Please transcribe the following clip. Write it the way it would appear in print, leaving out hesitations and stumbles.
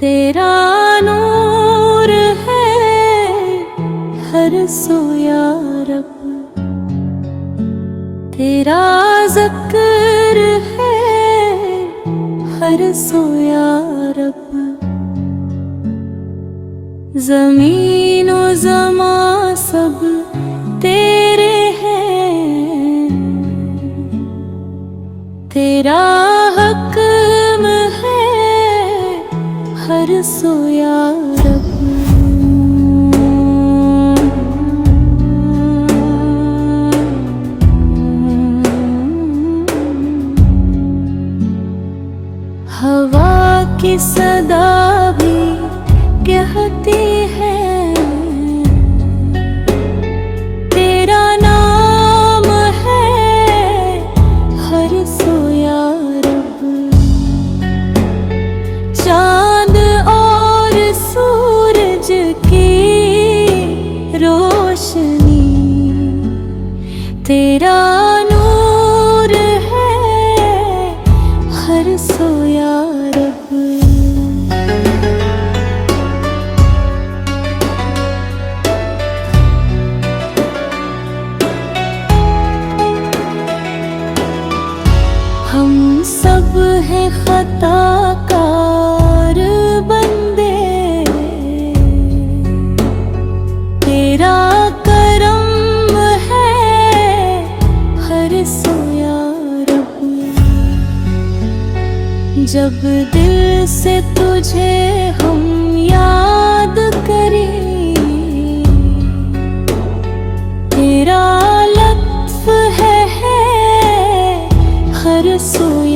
तेरा नूर है हर सोया रब, तेरा ज़िक्र है हर सोया रब। ज़मीन व ज़मा सब तेरे हैं, तेरा हक्म है हर सोया रब। हवा की सदा भी कहती है तेरा नाम है हर सोया रब। चांद और सूरज की रोशनी तेरा नूर है हर सोया रब। हम सब हैं खताकार बंदे, तेरा करम है हर सोया रब। जब दिल से तुझे हम याद करें, तेरा लत्फ है हर सोया